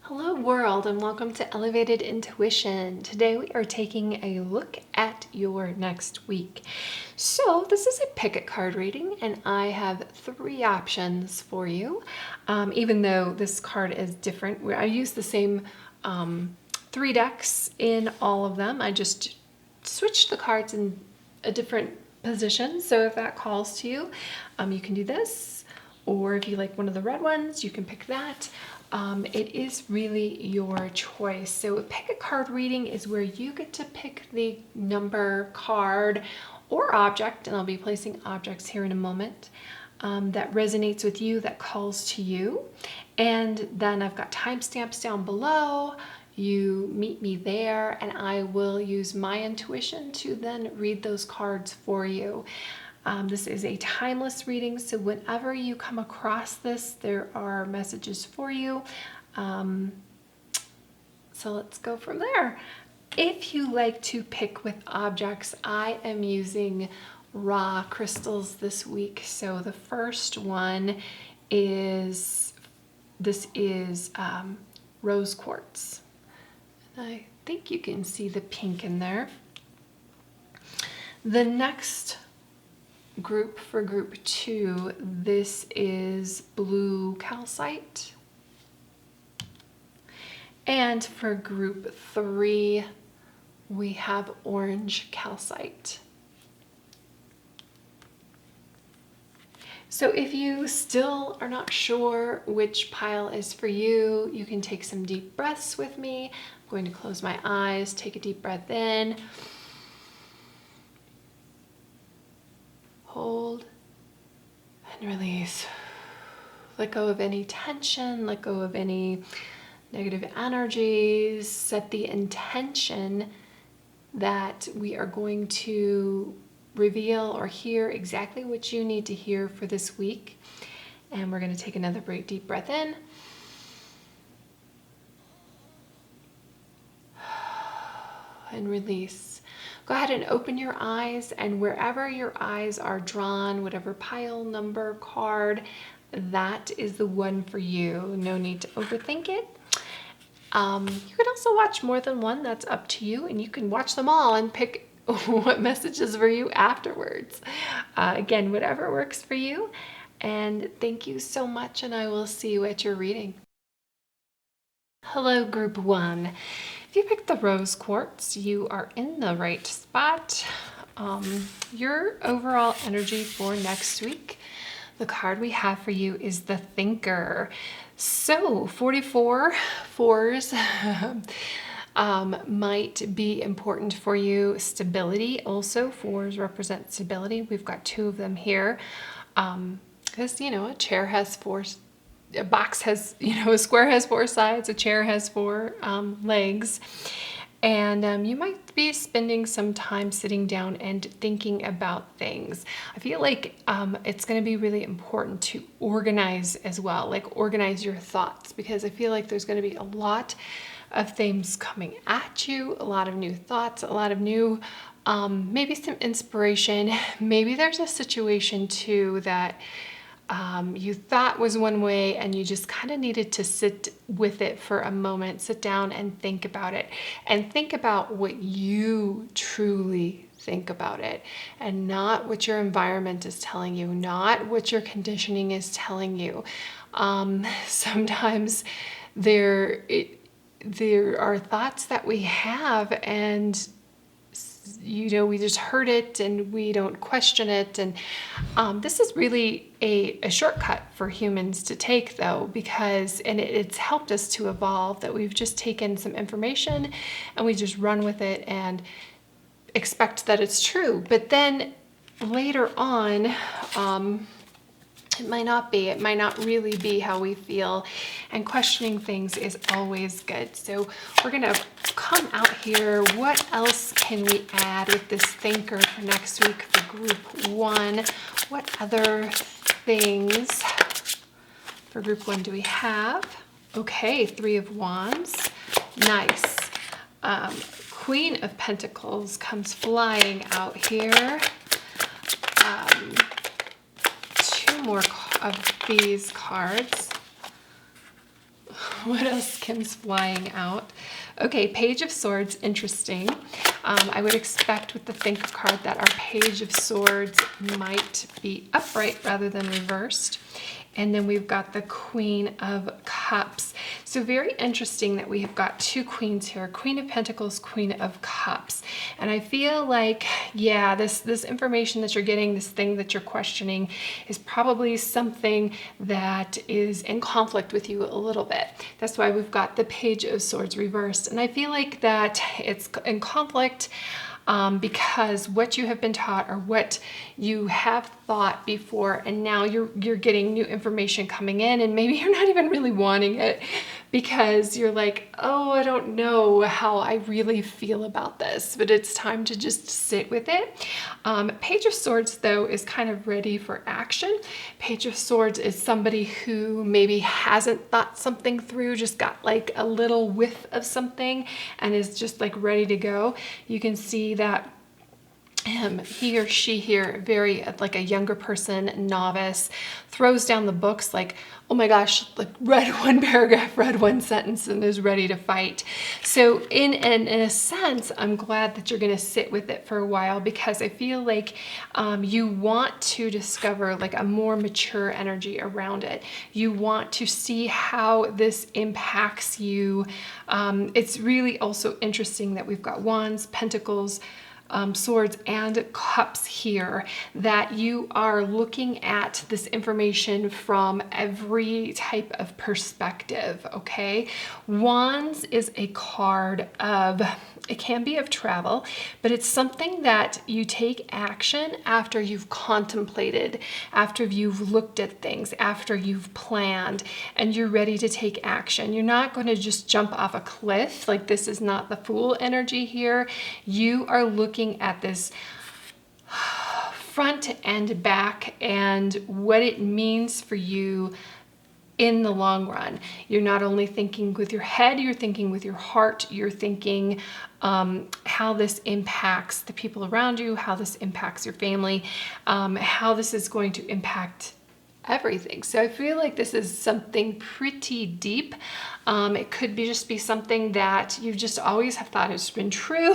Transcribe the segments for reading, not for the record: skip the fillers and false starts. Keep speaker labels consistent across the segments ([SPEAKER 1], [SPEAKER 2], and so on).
[SPEAKER 1] Hello world and welcome to Elevated Intuition. Today we are taking a look at your next week. So this is a pick-a card reading and I have three options for you. Even though this card is different, I use the same three decks in all of them. I just switched the cards in a different position. So if that calls to you, you can do this. Or if you like one of the red ones, you can pick that. It is really your choice. So a pick a card reading is where you get to pick the number, card, or object, and I'll be placing objects here in a moment, that resonates with you, that calls to you. And then I've got timestamps down below. You meet me there, and I will use my intuition to then read those cards for you. This is a timeless reading, so whenever you come across this, there are messages for you. So let's go from there. If you like to pick with objects, I am using raw crystals this week. So the first one is, this is rose quartz. I think you can see the pink in there. The next group, for group 2, this is blue calcite. And for group 3, we have orange calcite. So if you still are not sure which pile is for you, you can take some deep breaths with me. I'm going to close my eyes, take a deep breath in. Hold and release. Let go of any tension, let go of any negative energies. Set the intention that we are going to reveal or hear exactly what you need to hear for this week. And we're going to take another deep breath in. And release. Go ahead and open your eyes, and wherever your eyes are drawn, whatever pile, number, card, that is the one for you. No need to overthink it. You can also watch more than one. That's up to you, and you can watch them all and pick what messages for you afterwards. Again, whatever works for you. And thank you so much, and I will see you at your reading. Hello, group 1. If you picked the rose quartz, you are in the right spot. Your overall energy for next week, the card we have for you is the Thinker. So 44 fours might be important for you. Stability also, fours represent stability. We've got 2 of them here. Because, a chair has 4, a box has, a square has 4 sides, a chair has 4 legs. And you might be spending some time sitting down and thinking about things. I feel like it's going to be really important to organize as well, like organize your thoughts, because I feel like there's going to be a lot of things coming at you, a lot of new thoughts, a lot of new, maybe some inspiration. Maybe there's a situation too that you thought was one way and you just kind of needed to sit with it for a moment, sit down and think about it, and think about what you truly think about it, and not what your environment is telling you, not what your conditioning is telling you. Sometimes there are thoughts that we have, and we just heard it and we don't question it. And this is really a shortcut for humans to take, though, because it's helped us to evolve, that we've just taken some information and we just run with it and expect that it's true. But then later on, it might not be. It might not really be how we feel, and questioning things is always good. So we're going to come out here. What else can we add with this Thinker for next week for group 1? What other things for group 1 do we have? Okay, 3 of Wands. Nice. Queen of Pentacles comes flying out here. 2 more of these cards. What else comes flying out? Okay, Page of Swords, interesting. I would expect with the Thinker card that our Page of Swords might be upright rather than reversed. And then we've got the Queen of Cups. So very interesting that we have got two queens here, Queen of Pentacles, Queen of Cups. And I feel like, yeah, this information that you're getting, this thing that you're questioning is probably something that is in conflict with you a little bit. That's why we've got the Page of Swords reversed. And I feel like that it's in conflict because what you have been taught or what you have thought before, and now you're getting new information coming in, and maybe you're not even really wanting it because you're like, oh, I don't know how I really feel about this, but it's time to just sit with it. Page of Swords, though, is kind of ready for action. Page of Swords is somebody who maybe hasn't thought something through, just got like a little whiff of something and is just like ready to go. You can see that he or she here, very like a younger person, novice, throws down the books like, oh my gosh, like read one paragraph, read one sentence, and is ready to fight. So in a sense, I'm glad that you're going to sit with it for a while, because I feel like you want to discover like a more mature energy around it. You want to see how this impacts you. It's really also interesting that we've got Wands, Pentacles, Swords, and Cups here, that you are looking at this information from every type of perspective, okay? Wands is a card of, it can be of travel, but it's something that you take action after you've contemplated, after you've looked at things, after you've planned, and you're ready to take action. You're not going to just jump off a cliff. Like, this is not the Fool energy here. You are looking at this front and back and what it means for you in the long run. You're not only thinking with your head, you're thinking with your heart, you're thinking how this impacts the people around you, how this impacts your family, how this is going to impact everything. So I feel like this is something pretty deep. It could be just be something that you just always have thought has been true,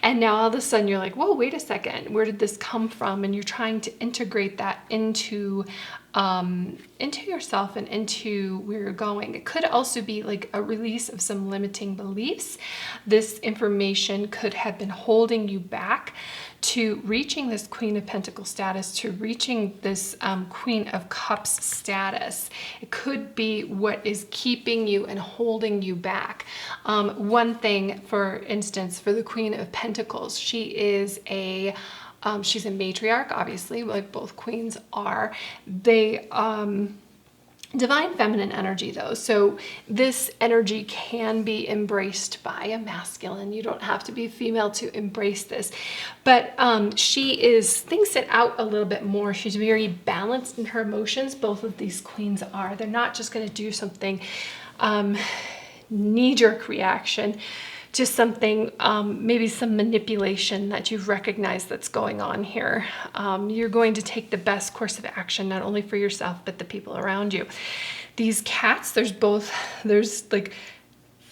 [SPEAKER 1] and now all of a sudden you're like, whoa, wait a second, where did this come from? And you're trying to integrate that into yourself and into where you're going. It could also be like a release of some limiting beliefs. This information could have been holding you back to reaching this Queen of Pentacles status, to reaching this Queen of Cups status. It could be what is keeping you and holding you back. One thing, for instance, for the Queen of Pentacles, she is she's a matriarch, obviously, like both queens are. They divine feminine energy, though, so this energy can be embraced by a masculine. You don't have to be female to embrace this, but she thinks it out a little bit more. She's very balanced in her emotions. Both of these queens are. They're not just going to do something knee-jerk reaction to something, maybe some manipulation that you've recognized that's going on here. You're going to take the best course of action, not only for yourself, but the people around you. These cats, there's like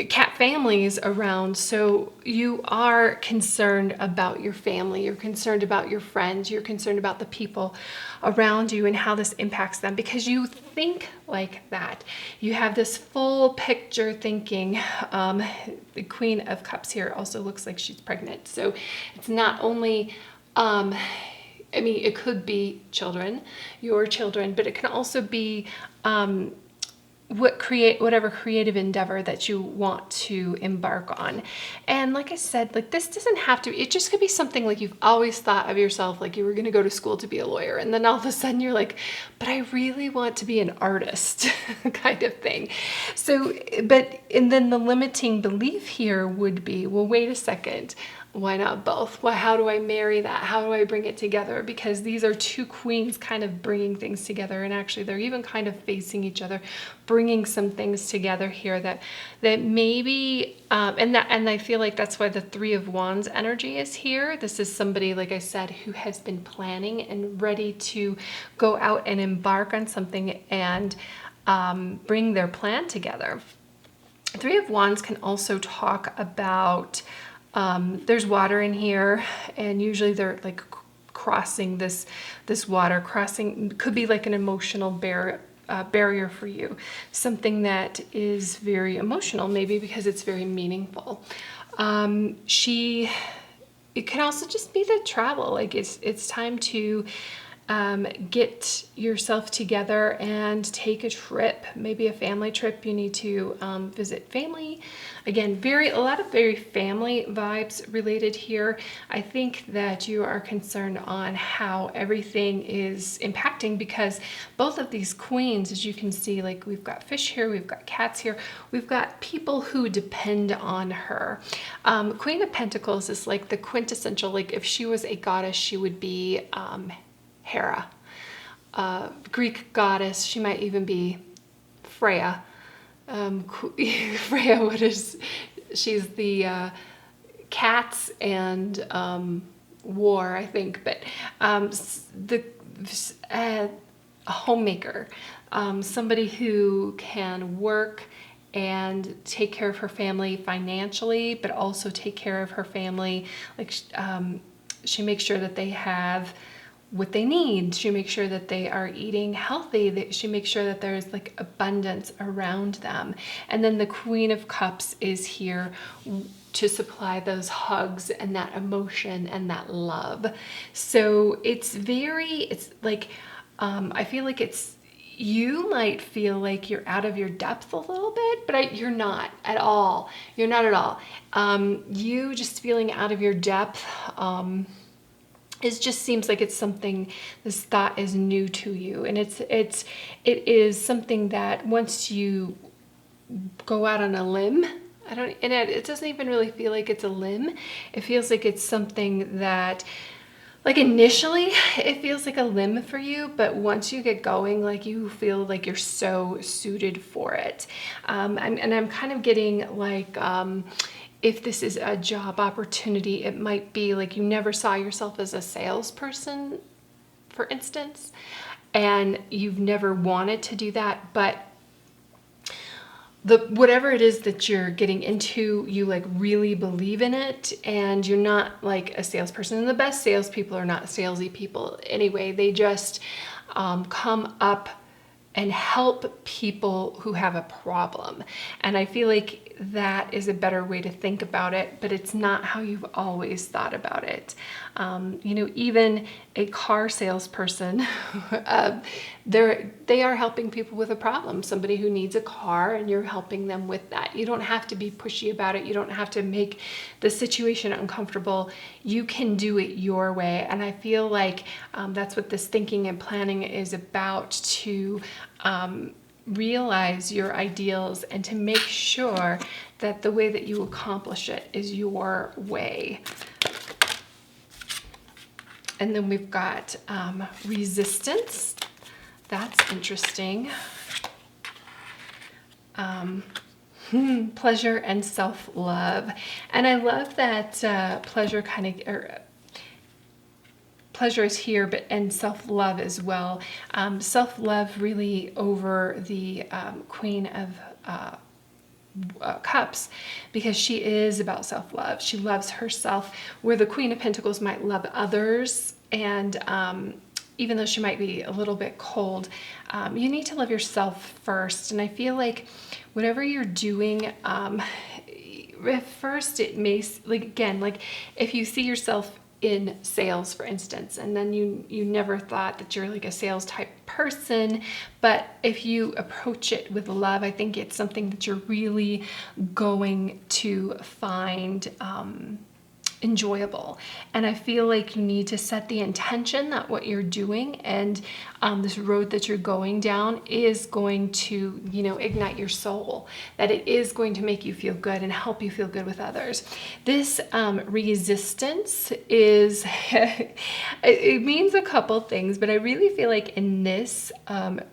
[SPEAKER 1] cat families around, so you are concerned about your family, you're concerned about your friends, you're concerned about the people around you and how this impacts them, because you think like that. You have this full picture thinking. The Queen of Cups here also looks like she's pregnant, so it's not only I mean, it could be children, your children, but it can also be whatever creative endeavor that you want to embark on. And like I said, like, this doesn't have to, it just could be something like you've always thought of yourself, like you were going to go to school to be a lawyer, and then all of a sudden you're like, but I really want to be an artist kind of thing. So, and then the limiting belief here would be, well, wait a second, why not both? Well, how do I marry that? How do I bring it together? Because these are two queens kind of bringing things together, and actually they're even kind of facing each other, bringing some things together here that maybe, and I feel like that's why the Three of Wands energy is here. This is somebody, like I said, who has been planning and ready to go out and embark on something and bring their plan together. Three of Wands can also talk about, there's water in here, and usually they're like crossing this water. Crossing could be like an emotional barrier for you, something that is very emotional, maybe because it's very meaningful. It can also just be the travel. Like it's time to get yourself together and take a trip, maybe a family trip. You need to visit family. Again, a lot of very family vibes related here. I think that you are concerned on how everything is impacting, because both of these queens, as you can see, like we've got fish here, we've got cats here, we've got people who depend on her. Queen of Pentacles is like the quintessential, like if she was a goddess, she would be Hera, Greek goddess. She might even be Freya. Freya, she's the cats and war, I think, but a homemaker, somebody who can work and take care of her family financially, but also take care of her family. Like she makes sure that they have what they need. She makes sure that they are eating healthy. She makes sure that there's like abundance around them. And then the Queen of Cups is here to supply those hugs and that emotion and that love. So it's like, I feel like you might feel like you're out of your depth a little bit, but you're not at all. You're not at all. You just feeling out of your depth, it just seems like it's something, this thought is new to you. And it is something that once you go out on a limb, it doesn't even really feel like it's a limb. It feels like it's something that, like initially it feels like a limb for you, but once you get going, like you feel like you're so suited for it. I'm kind of getting like, if this is a job opportunity, it might be like you never saw yourself as a salesperson, for instance, and you've never wanted to do that, but whatever it is that you're getting into, you like really believe in it, and you're not like a salesperson. And the best salespeople are not salesy people anyway. They just come up and help people who have a problem. And I feel like that is a better way to think about it, but it's not how you've always thought about it. Even a car salesperson, they are helping people with a problem, somebody who needs a car, and you're helping them with that. You don't have to be pushy about it. You don't have to make the situation uncomfortable. You can do it your way. And I feel like that's what this thinking and planning is about, to realize your ideals and to make sure that the way that you accomplish it is your way. And then we've got resistance. That's interesting. Pleasure and self-love. And I love that pleasure pleasure is here, and self-love as well. Self-love really over the Queen of Cups, because she is about self-love. She loves herself, where the Queen of Pentacles might love others, and even though she might be a little bit cold, you need to love yourself first. And I feel like whatever you're doing, at first it may, like again, like if you see yourself in sales, for instance, and then you never thought that you're like a sales type person, but if you approach it with love, I think it's something that you're really going to find enjoyable. And I feel like you need to set the intention that what you're doing and this road that you're going down is going to, ignite your soul, that it is going to make you feel good and help you feel good with others. This resistance is, it means a couple things, but I really feel like in this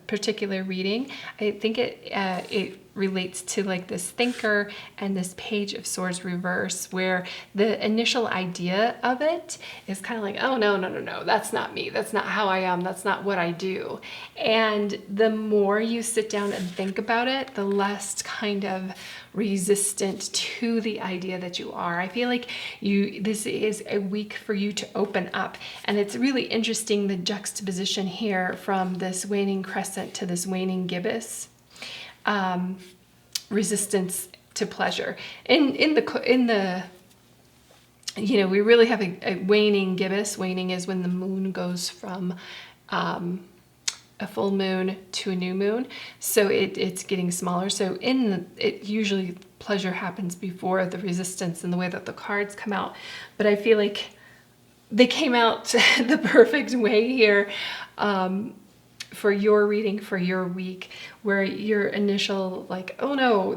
[SPEAKER 1] particular reading, I think it relates to like this thinker and this Page of Swords reverse, where the initial idea of it is kind of like, oh no, that's not me, that's not how I am, that's not what I do. And the more you sit down and think about it, the less kind of resistant to the idea that you are. I feel like this is a week for you to open up. And it's really interesting, the juxtaposition here from this waning crescent to this waning gibbous. Resistance to pleasure. In the we really have a waning gibbous. Waning is when the moon goes from a full moon to a new moon, so it's getting smaller. So it usually pleasure happens before the resistance in the way that the cards come out. But I feel like they came out the perfect way here. For your reading for your week, where your initial like, oh no,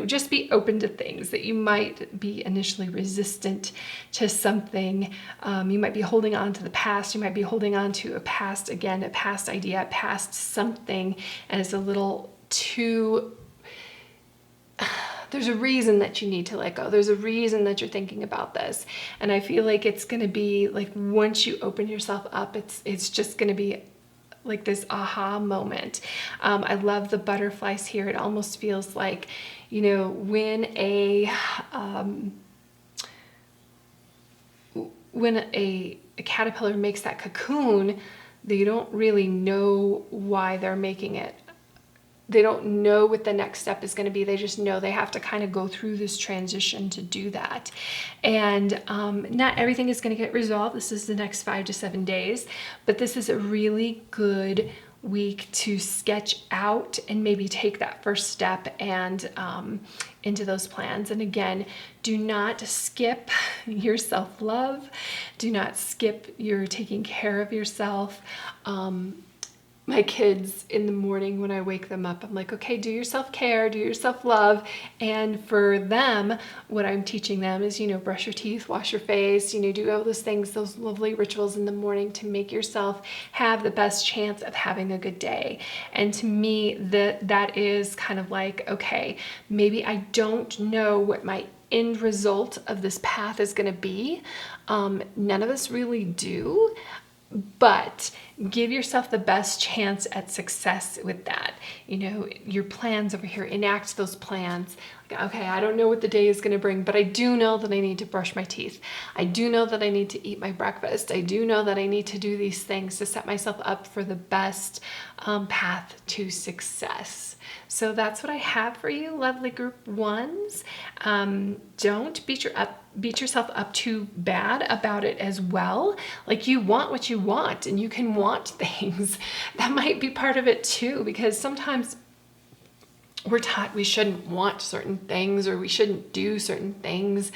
[SPEAKER 1] just be open to things that you might be initially resistant to something. You might be holding on to the past. You might be holding on to a past idea, a past something, and it's a little too. There's a reason that you need to let go. There's a reason that you're thinking about this. And I feel like it's going to be like, once you open yourself up, it's just going to be like this aha moment. I love the butterflies here. It almost feels like, when a caterpillar makes that cocoon, they don't really know why they're making it. They don't know what the next step is going to be. They just know they have to kind of go through this transition to do that. And not everything is going to get resolved. This is the next 5 to 7 days, but this is a really good week to sketch out and maybe take that first step and into those plans. And again, do not skip your self-love. Do not skip your taking care of yourself. My kids, in the morning when I wake them up, I'm like, okay, do your self-care, do your self-love. And for them, what I'm teaching them is, brush your teeth, wash your face, do all those things, those lovely rituals in the morning to make yourself have the best chance of having a good day. And to me, that is kind of like, okay, maybe I don't know what my end result of this path is going to be. None of us really do. But give yourself the best chance at success with that. Your plans over here, enact those plans. Okay, I don't know what the day is going to bring, but I do know that I need to brush my teeth. I do know that I need to eat my breakfast. I do know that I need to do these things to set myself up for the best path to success. So that's what I have for you, lovely group ones. Don't beat yourself up too bad about it as well. Like, you want what you want, and you can want things. That might be part of it too, because sometimes we're taught we shouldn't want certain things or we shouldn't do certain things,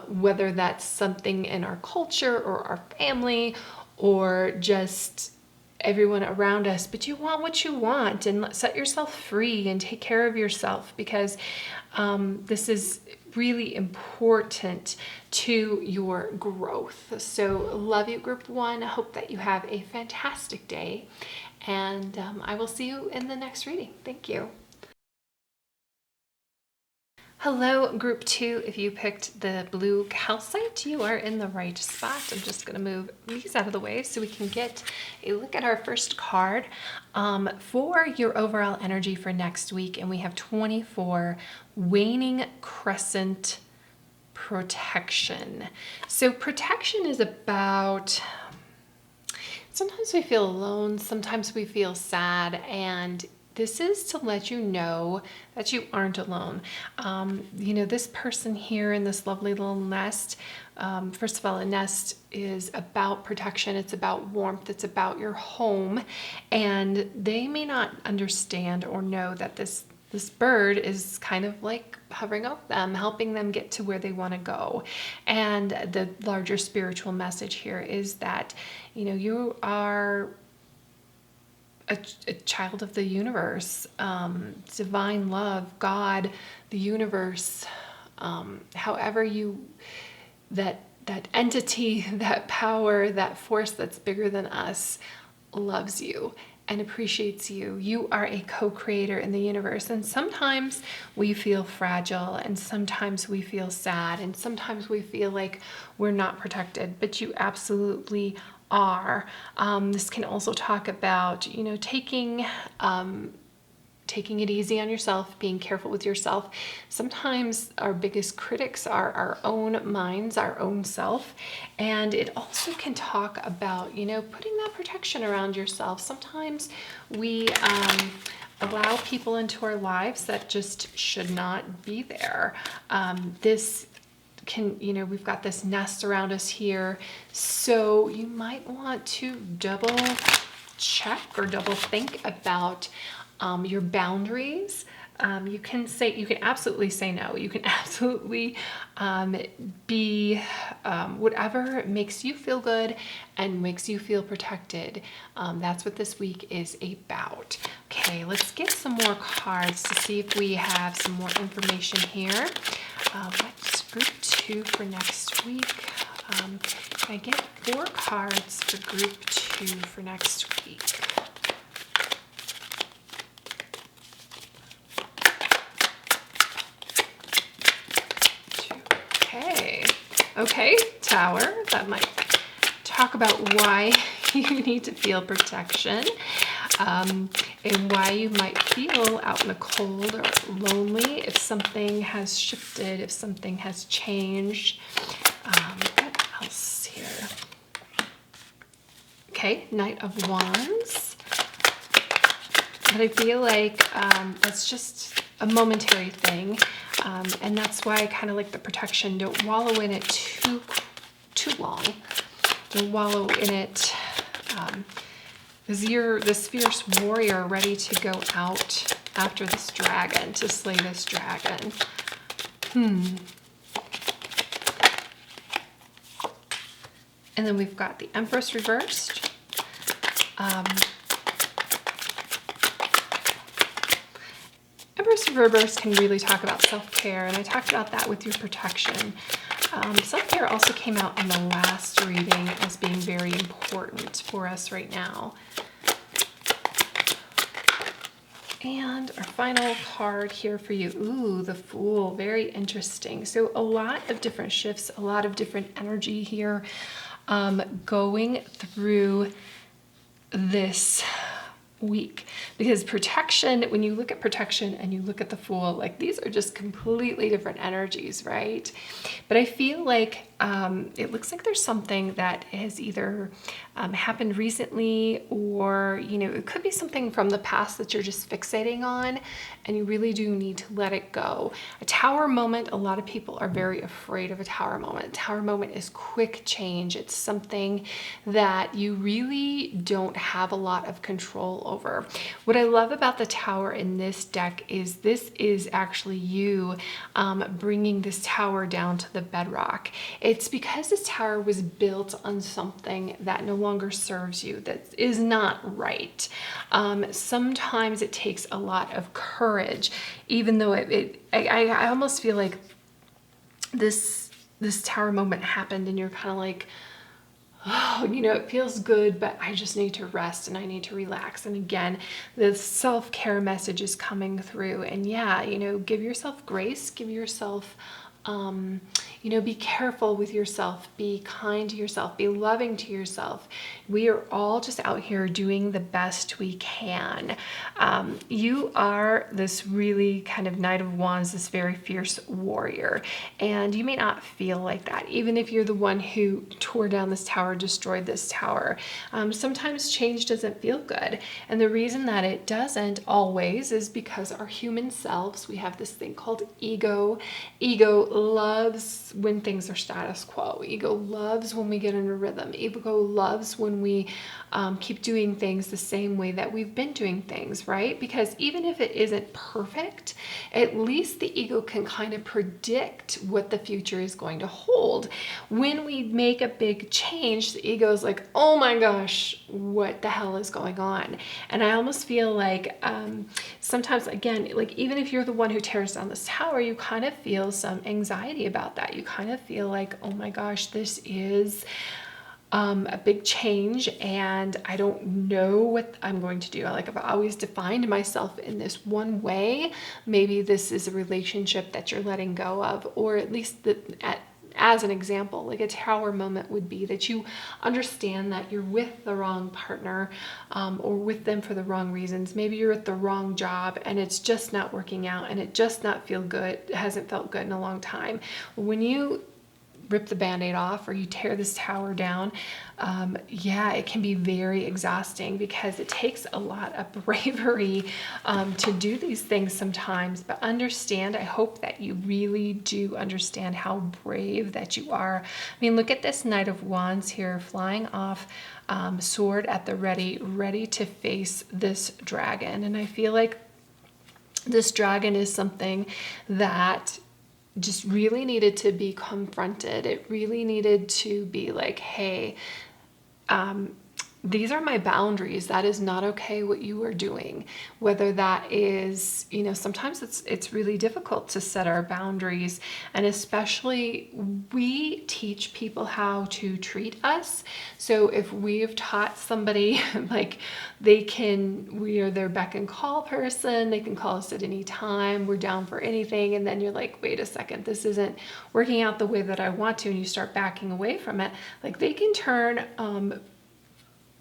[SPEAKER 1] whether that's something in our culture or our family or just everyone around us. But you want what you want, and set yourself free and take care of yourself, because this is really important to your growth. So love you, group one. I hope that you have a fantastic day, and I will see you in the next reading. Thank you. Hello, group two. If you picked the blue calcite, you are in the right spot. I'm just going to move these out of the way so we can get a look at our first card for your overall energy for next week. And we have 24, waning crescent protection. So protection is about, sometimes we feel alone, sometimes we feel sad, and this is to let you know that you aren't alone. This person here in this lovely little nest, first of all, a nest is about protection. It's about warmth. It's about your home. And they may not understand or know that this bird is kind of like hovering over them, helping them get to where they want to go. And the larger spiritual message here is that, you are a child of the universe, divine love, God, the universe, however that entity, that power, that force that's bigger than us loves you. and appreciates you. You are a co-creator in the universe. And sometimes we feel fragile, and sometimes we feel sad, and sometimes we feel like we're not protected, but you absolutely are. This can also talk about, you know, taking it easy on yourself, being careful with yourself. Sometimes our biggest critics are our own minds, our own self. And it also can talk about, you know, putting that protection around yourself. Sometimes we allow people into our lives that just should not be there. This can, you know, we've got this nest around us here. So you might want to double check or double think about your boundaries. You can absolutely say no. You can absolutely be whatever makes you feel good and makes you feel protected. That's what this week is about. Okay, let's get some more cards to see if we have some more information here. What's group 2 for next week? I get 4 cards for group 2 for next week. Okay, Tower. That might talk about why you need to feel protection, and why you might feel out in the cold or lonely if something has shifted, if something has changed. What else here? Okay, Knight of Wands. But I feel like that's just a momentary thing. And that's why I kind of like the protection. Don't wallow in it too long. Don't wallow in it, because you're this fierce warrior ready to go out after this dragon, to slay this dragon. And then we've got the Empress reversed. Empress reverse can really talk about self-care, and I talked about that with your protection. Self-care also came out in the last reading as being very important for us right now. And our final card here for you. Ooh, the Fool. Very interesting. So a lot of different shifts, a lot of different energy here going through this week, because protection, when you look at protection and you look at the Fool, like these are just completely different energies, right? But I feel like it looks like there's something that has either happened recently, or, you know, it could be something from the past that you're just fixating on, and you really do need to let it go. A Tower moment, a lot of people are very afraid of a Tower moment. A Tower moment is quick change. It's something that you really don't have a lot of control over. What I love about the Tower in this deck is this is actually you bringing this Tower down to the bedrock. It's because this Tower was built on something that no longer serves you, that is not right. Sometimes it takes a lot of courage, even though I almost feel like this Tower moment happened and you're kind of like, oh, you know, it feels good, but I just need to rest and I need to relax. And again, the self-care message is coming through. And yeah, you know, give yourself grace, give yourself, you know, be careful with yourself, be kind to yourself, be loving to yourself. We are all just out here doing the best we can. You are this really kind of Knight of Wands, this very fierce warrior, and you may not feel like that, even if you're the one who tore down this tower, destroyed this tower. Sometimes change doesn't feel good, and the reason that it doesn't always is because our human selves, we have this thing called ego. Ego loves when things are status quo. Ego loves when we get in a rhythm. Ego loves when we keep doing things the same way that we've been doing things, right? Because even if it isn't perfect, at least the ego can kind of predict what the future is going to hold. When we make a big change, the ego is like, oh my gosh, what the hell is going on? And I almost feel like sometimes, again, like even if you're the one who tears down this tower, you kind of feel some anxiety about that. You kind of feel like, oh my gosh, this is a big change and I don't know what I'm going to do. Like I've always defined myself in this one way. Maybe this is a relationship that you're letting go of, or at least as an example, like a tower moment would be that you understand that you're with the wrong partner, or with them for the wrong reasons. Maybe you're at the wrong job and it's just not working out and it just not feel good. It hasn't felt good in a long time. When you rip the Band-Aid off or you tear this tower down, yeah, it can be very exhausting because it takes a lot of bravery to do these things sometimes. But understand, I hope that you really do understand how brave that you are. I mean, look at this Knight of Wands here flying off, sword at the ready to face this dragon. And I feel like this dragon is something that just really needed to be confronted. It really needed to be like, hey, these are my boundaries. That is not okay what you are doing. Whether that is, sometimes it's really difficult to set our boundaries. And especially we teach people how to treat us. So if we've taught somebody like we are their beck and call person, they can call us at any time, we're down for anything. And then you're like, wait a second, this isn't working out the way that I want to. And you start backing away from it. Like they can turn,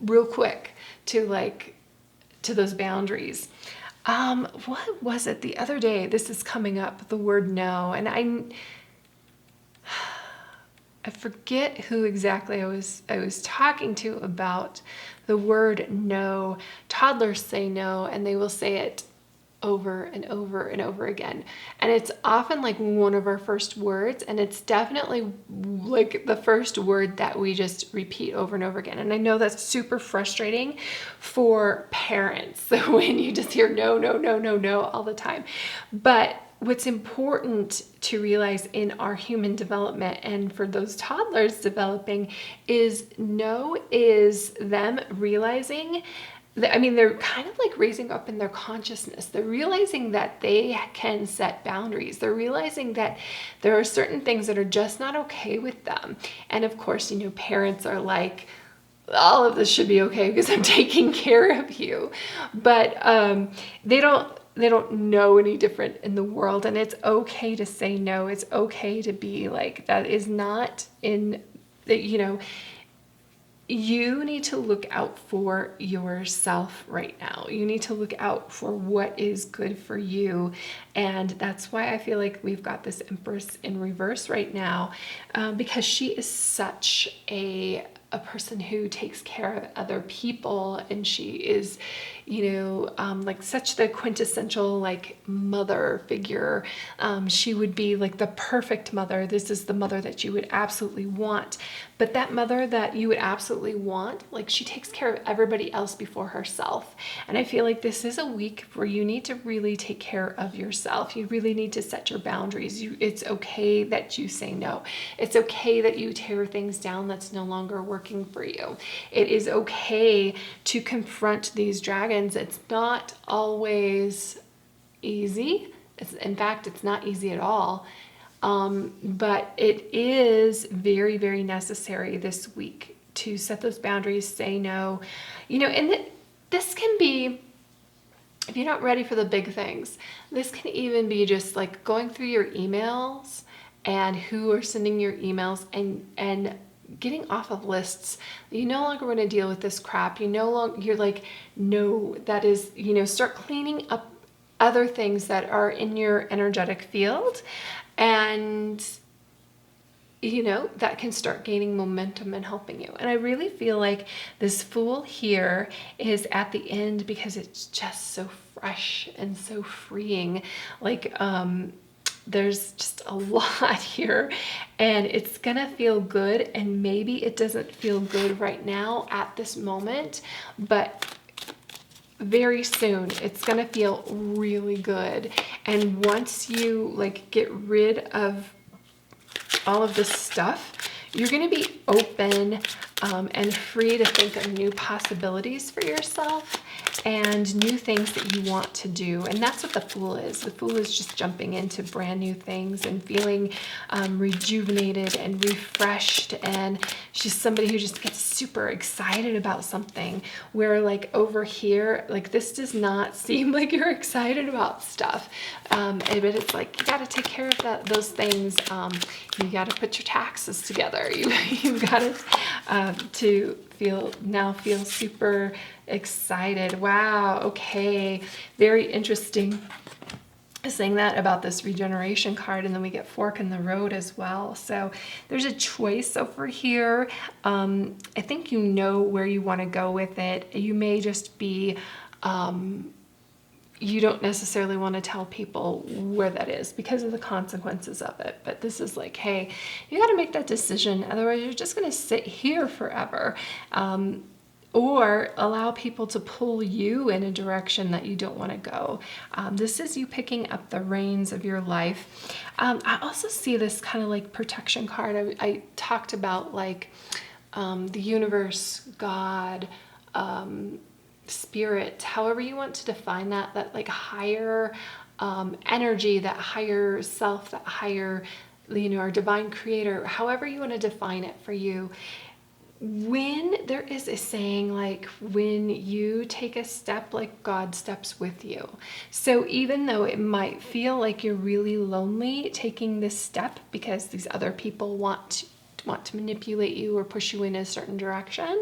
[SPEAKER 1] real quick to those boundaries. What was it the other day? This is coming up, the word no. And I forget who exactly I was talking to about the word no. Toddlers say no and they will say it over and over and over again. And it's often like one of our first words, and it's definitely like the first word that we just repeat over and over again. And I know that's super frustrating for parents when you just hear no, no, no, no, no all the time. But what's important to realize in our human development and for those toddlers developing is no is them realizing they're kind of like raising up in their consciousness. They're realizing that they can set boundaries. They're realizing that there are certain things that are just not okay with them. And of course, parents are like, all of this should be okay because I'm taking care of you. But they don't know any different in the world. And it's okay to say no. It's okay to be like, that is not in the, you need to look out for yourself right now. You need to look out for what is good for you. And that's why I feel like we've got this Empress in reverse right now, because she is such a person who takes care of other people. And she is, like such the quintessential like mother figure. She would be like the perfect mother. This is the mother that you would absolutely want. But that mother that you would absolutely want, like she takes care of everybody else before herself. And I feel like this is a week where you need to really take care of yourself. You really need to set your boundaries. It's okay that you say no. It's okay that you tear things down that's no longer working for you. It is okay to confront these dragons. It's not always easy. In fact, it's not easy at all. But it is very, very necessary this week to set those boundaries, say no, and this can be, if you're not ready for the big things, this can even be just like going through your emails and who are sending your emails and getting off of lists. You no longer want to deal with this crap. You're like, no, that is, start cleaning up other things that are in your energetic field. And, that can start gaining momentum and helping you. And I really feel like this Fool here is at the end because it's just so fresh and so freeing. Like, there's just a lot here and it's gonna feel good. And maybe it doesn't feel good right now at this moment, but very soon it's gonna feel really good. And once you like get rid of all of this stuff, you're gonna be open and free to think of new possibilities for yourself. and new things that you want to do. And that's what the Fool is. The Fool is just jumping into brand new things and feeling rejuvenated and refreshed. And she's somebody who just gets super excited about something, where like over here, like this does not seem like you're excited about stuff. But it's like, you got to take care of those things. You got to put your taxes together. You've got to feel super excited. Wow. Okay. Very interesting saying that about this regeneration card. And then we get fork in the road as well. So there's a choice over here. I think you know where you want to go with it. You may just be, you don't necessarily want to tell people where that is because of the consequences of it. But this is like, hey, you got to make that decision. Otherwise, you're just going to sit here forever. Or allow people to pull you in a direction that you don't want to go. This is you picking up the reins of your life. I also see this kind of like protection card. I talked about like the universe, God, spirit, however you want to define that like higher energy, that higher self, that higher, our divine creator, however you want to define it for you. When there is a saying like, when you take a step, like God steps with you. So even though it might feel like you're really lonely taking this step because these other people want to manipulate you or push you in a certain direction,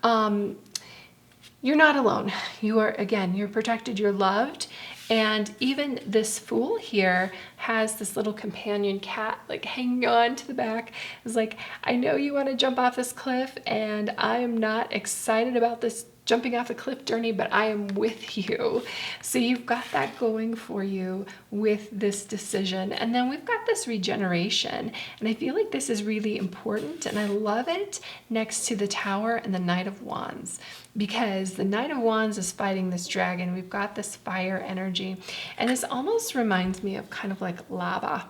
[SPEAKER 1] you're not alone. You are, again, you're protected, you're loved. And even this Fool here has this little companion cat like hanging on to the back. It's like, I know you want to jump off this cliff and I am not excited about this jumping off the cliff journey, but I am with you. So you've got that going for you with this decision. And then we've got this regeneration. And I feel like this is really important. And I love it next to the Tower and the Knight of Wands, because the Knight of Wands is fighting this dragon. We've got this fire energy. And this almost reminds me of kind of like lava.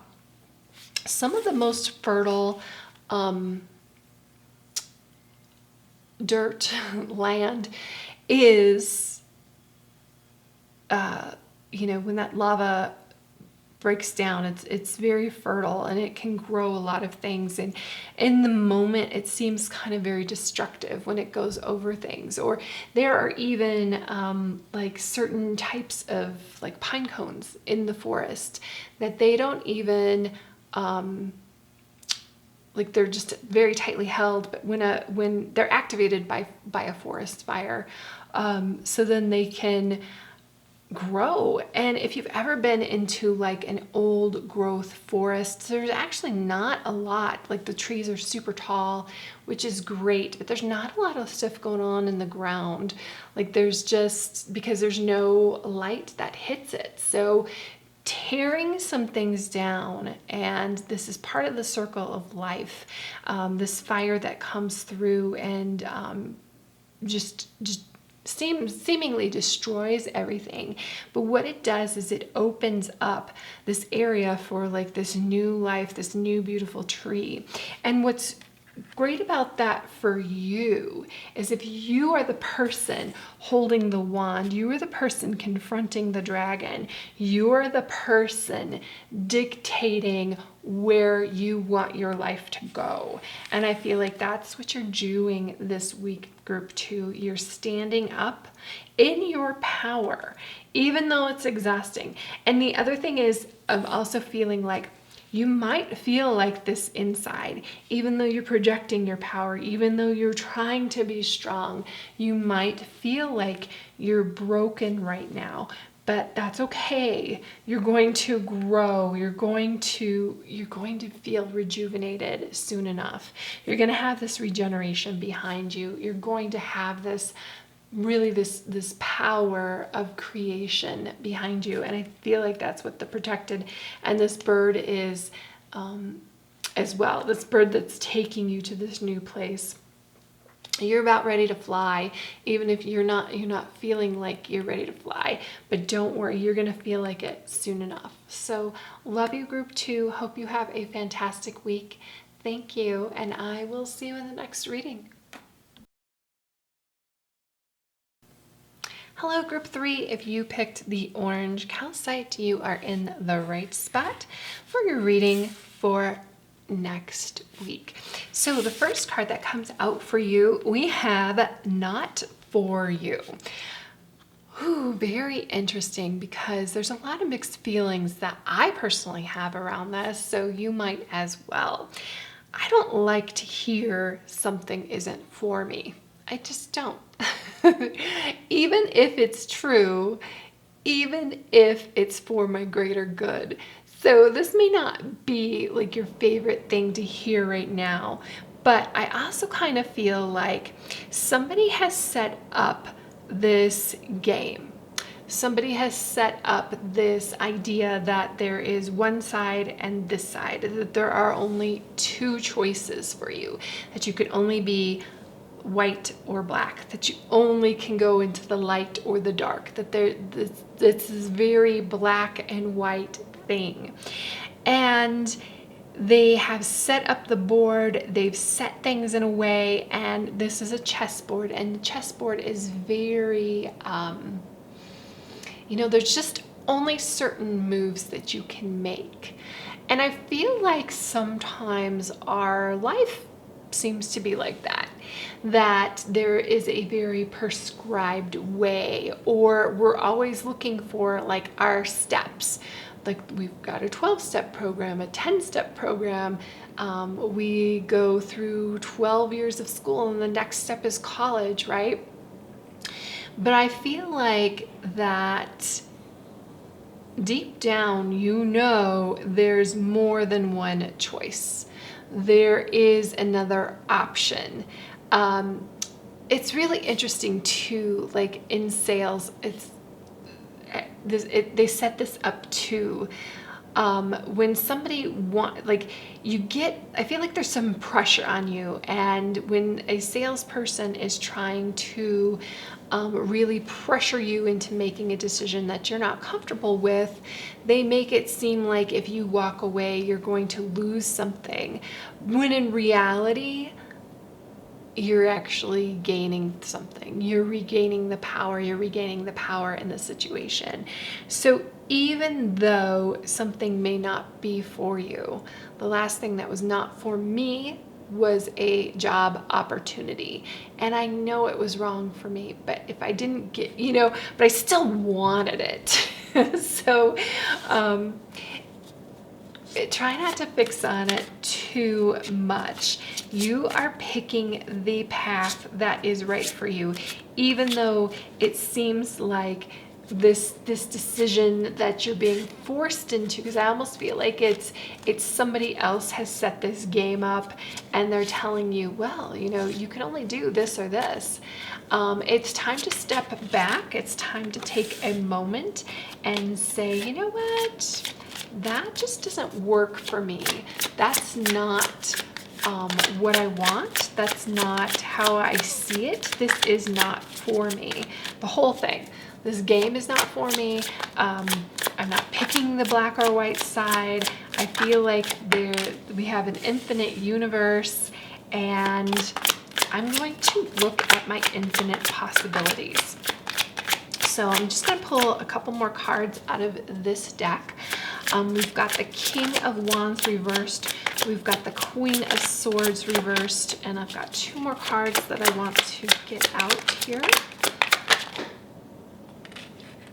[SPEAKER 1] Some of the most fertile dirt land is, when that lava breaks down, it's very fertile and it can grow a lot of things. And in the moment, it seems kind of very destructive when it goes over things. Or there are even like certain types of like pine cones in the forest that they don't even like they're just very tightly held, but when they're activated by a forest fire, so then they can grow. And if you've ever been into like an old growth forest, there's actually not a lot. Like the trees are super tall, which is great, but there's not a lot of stuff going on in the ground. Like there's just, because there's no light that hits it. So tearing some things down, and this is part of the circle of life, this fire that comes through and just seemingly destroys everything. But what it does is it opens up this area for like this new life, this new beautiful tree. And what's great about that for you is if you are the person holding the wand, you are the person confronting the dragon, you are the person dictating where you want your life to go. And I feel like that's what you're doing this week, group 2. You're standing up in your power, even though it's exhausting. And the other thing is, I'm also feeling like you might feel like this inside, even though you're projecting your power, even though you're trying to be strong, you might feel like you're broken right now, but that's okay. You're going to grow. You're going to feel rejuvenated soon enough. You're going to have this regeneration behind you. You're going to have this power of creation behind you. And I feel like that's what the protected and this bird is as well. This bird that's taking you to this new place. You're about ready to fly, even if you're not feeling like you're ready to fly. But don't worry, you're going to feel like it soon enough. So love you, group 2. Hope you have a fantastic week. Thank you, and I will see you in the next reading. Hello, group 3. If you picked the orange calcite, you are in the right spot for your reading for next week. So the first card that comes out for you, we have Not For You. Ooh, very interesting, because there's a lot of mixed feelings that I personally have around this, so you might as well. I don't like to hear something isn't for me. I just don't. Even if it's true, even if it's for my greater good. So this may not be like your favorite thing to hear right now, but I also kind of feel like somebody has set up this game. Somebody has set up this idea that there is one side and this side, that there are only two choices for you, that you could only be white or black, that you only can go into the light or the dark, that this is very black and white thing. And they have set up the board, they've set things in a way, and this is a chessboard, and the chessboard is very, there's just only certain moves that you can make. And I feel like sometimes our life seems to be like that, that there is a very prescribed way, or we're always looking for like our steps. Like we've got a 12-step program, a 10-step program. We go through 12 years of school and the next step is college, right? But I feel like that deep down, there's more than one choice. There is another option. It's really interesting too, like in sales, they set this up too. When somebody I feel like there's some pressure on you, and when a salesperson is trying to really pressure you into making a decision that you're not comfortable with, they make it seem like if you walk away, you're going to lose something, when in reality, you're actually gaining something. You're regaining the power. You're regaining the power in the situation. So even though something may not be for you, the last thing that was not for me was a job opportunity. And I know it was wrong for me, but if I didn't get, but I still wanted it. So, try not to fix on it too much. You are picking the path that is right for you, even though it seems like this decision that you're being forced into, because I almost feel like it's somebody else has set this game up and they're telling you, well, you can only do this or this. It's time to step back. It's time to take a moment and say, you know what? That just doesn't work for me. That's not what I want. That's not how I see it. This is not for me. The whole thing. This game is not for me. I'm not picking the black or white side. I feel like we have an infinite universe, and I'm going to look at my infinite possibilities. So I'm just going to pull a couple more cards out of this deck. We've got the King of Wands reversed. We've got the Queen of Swords reversed. And I've got two more cards that I want to get out here.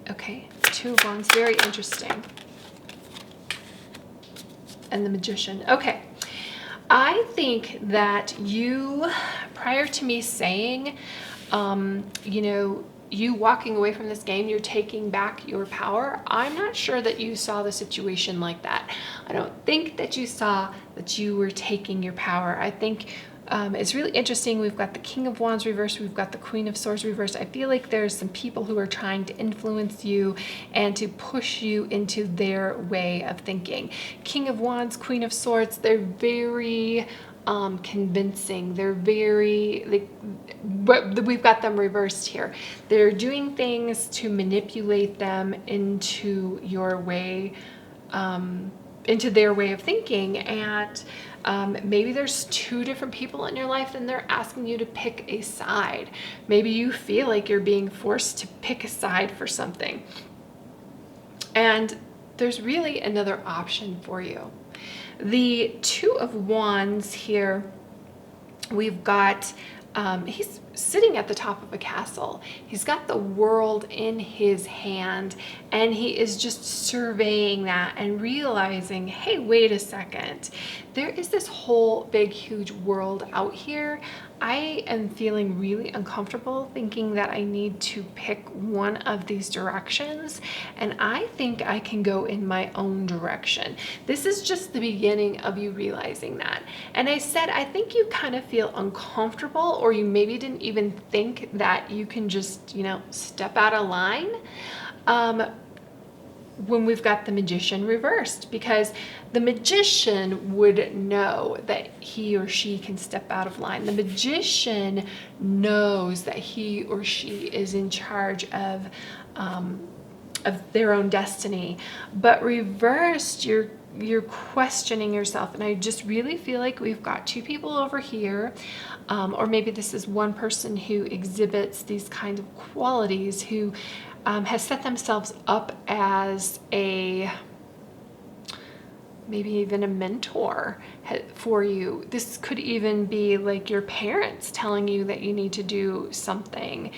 [SPEAKER 1] Okay, Two of Wands, very interesting. And the Magician. Okay, I think that you, prior to me saying, you walking away from this game, you're taking back your power, I'm not sure that you saw the situation like that. I don't think that you saw that you were taking your power. I think it's really interesting. We've got the King of Wands reversed. We've got the Queen of Swords reversed. I feel like there's some people who are trying to influence you and to push you into their way of thinking. King of Wands, Queen of Swords, they're very convincing. They're very, we've got them reversed here. They're doing things to manipulate them into your way into their way of thinking, and maybe there's two different people in your life and they're asking you to pick a side. Maybe you feel like you're being forced to pick a side for something, and there's really another option for you. The Two of Wands here, we've got he's sitting at the top of a castle. He's got the world in his hand, and he is just surveying that and realizing, hey, wait a second. There is this whole big, huge world out here. I am feeling really uncomfortable thinking that I need to pick one of these directions, and I think I can go in my own direction. This is just the beginning of you realizing that. And I said, I think you kind of feel uncomfortable, or you maybe didn't even think that you can just, step out of line. When we've got the Magician reversed, because the Magician would know that he or she can step out of line. The Magician knows that he or she is in charge of their own destiny. But reversed, you're questioning yourself. And I just really feel like we've got two people over here, or maybe this is one person who exhibits these kinds of qualities, who has set themselves up as maybe even a mentor for you. This could even be like your parents telling you that you need to do something.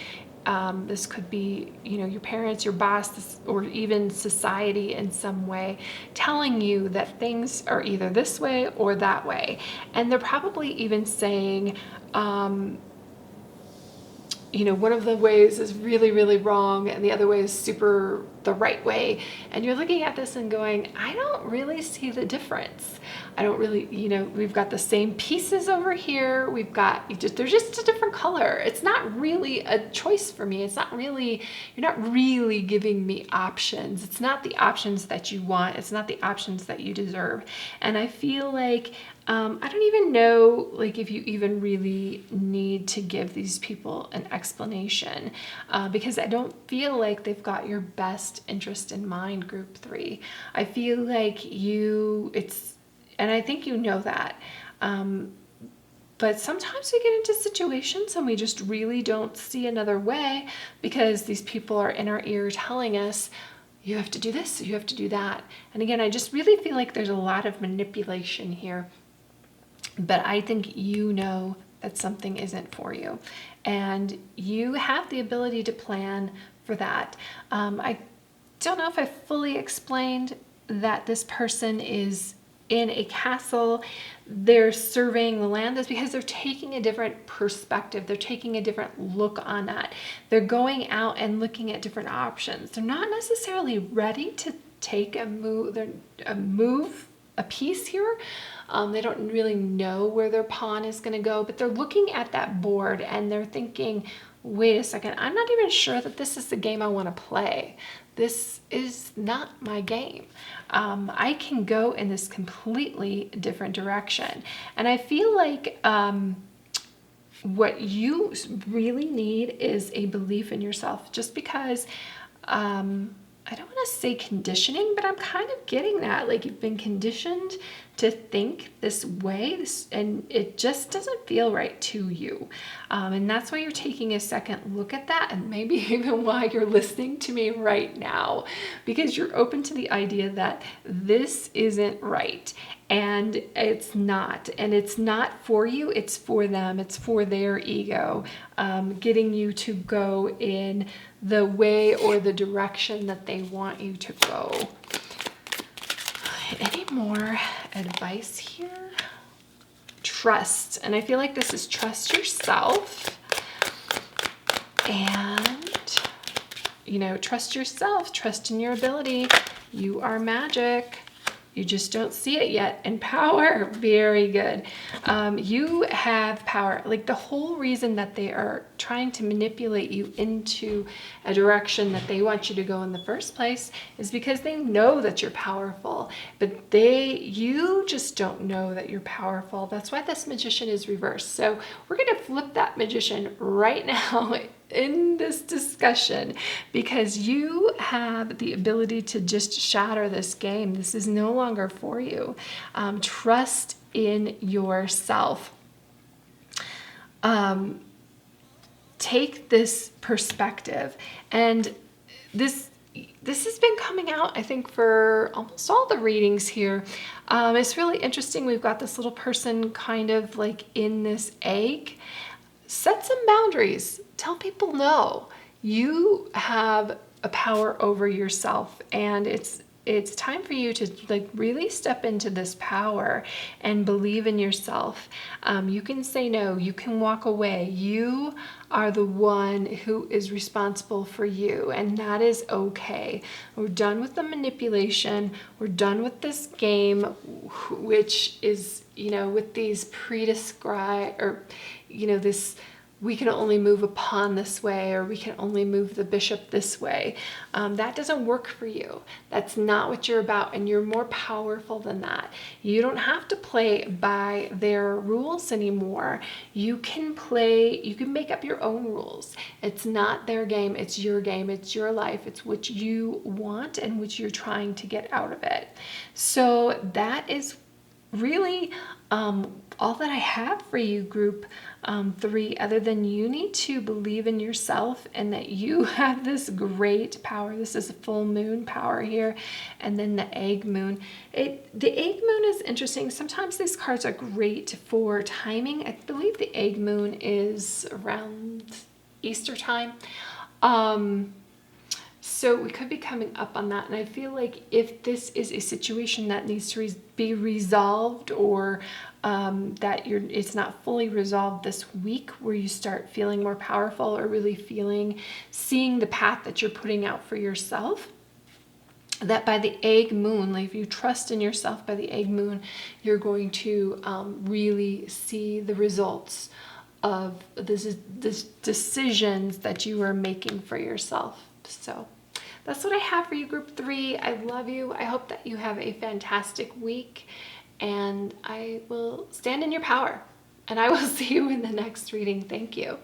[SPEAKER 1] This could be, your parents, your boss, or even society in some way telling you that things are either this way or that way. And they're probably even saying, one of the ways is really, really wrong, and the other way is super the right way. And you're looking at this and going, I don't really see the difference. I don't really, we've got the same pieces over here. They're just a different color. It's not really a choice for me. You're not really giving me options. It's not the options that you want. It's not the options that you deserve. And I feel like, I don't even know, if you even really need to give these people an explanation, because I don't feel like they've got your best interest in mind, group 3. I feel like and I think you know that, but sometimes we get into situations and we just really don't see another way, because these people are in our ear telling us, you have to do this, you have to do that. And again, I just really feel like there's a lot of manipulation here. But I think that something isn't for you, and you have the ability to plan for that. I don't know if I fully explained that this person is in a castle. They're surveying the land. That's because they're taking a different perspective. They're taking a different look on that. They're going out and looking at different options. They're not necessarily ready to take a piece here. They don't really know where their pawn is going to go, but they're looking at that board and they're thinking, wait a second, I'm not even sure that this is the game I want to play. This is not my game. I can go in this completely different direction. And I feel like what you really need is a belief in yourself, just because I don't want to say conditioning, but I'm kind of getting that. Like, you've been conditioned to think this way, and it just doesn't feel right to you. And that's why you're taking a second look at that, and maybe even why you're listening to me right now, because you're open to the idea that this isn't right. And it's not. And it's not for you, it's for them. It's for their ego, getting you to go in the way or the direction that they want you to go. Any more advice here? Trust. And I feel like this is trust yourself. And, trust yourself. Trust in your ability. You are magic. You just don't see it yet. And power, very good. You have power. Like, the whole reason that they are trying to manipulate you into a direction that they want you to go in the first place is because they know that you're powerful, but you just don't know that you're powerful. That's why this Magician is reversed. So we're going to flip that Magician right now in this discussion, because you have the ability to just shatter this game. This is no longer for you. Trust in yourself. Take this perspective, and this has been coming out, I think, for almost all the readings here. It's really interesting. We've got this little person kind of like in this egg. Set some boundaries. Tell people no. You have a power over yourself, and it's time for you to like really step into this power and believe in yourself. You can say no. You can walk away. You are the one who is responsible for you, and that is okay. We're done with the manipulation. We're done with this game, which is, with these pre-described, or, this, we can only move a pawn this way, or we can only move the bishop this way. That doesn't work for you. That's not what you're about, and you're more powerful than that. You don't have to play by their rules anymore. You can make up your own rules. It's not their game, it's your game, it's your life, it's what you want and what you're trying to get out of it. So that is really all that I have for you, group 3, other than you need to believe in yourself and that you have this great power. This is a full moon power here, and then the egg moon. The egg moon is interesting. Sometimes these cards are great for timing. I believe the egg moon is around Easter time. So we could be coming up on that, and I feel like if this is a situation that needs to be resolved, or that it's not fully resolved this week, where you start feeling more powerful, or really seeing the path that you're putting out for yourself, that by the egg moon, like if you trust in yourself, by the egg moon, you're going to really see the results of this decisions that you are making for yourself. So that's what I have for you, group 3. I love you. I hope that you have a fantastic week, and I will stand in your power, and I will see you in the next reading. Thank you.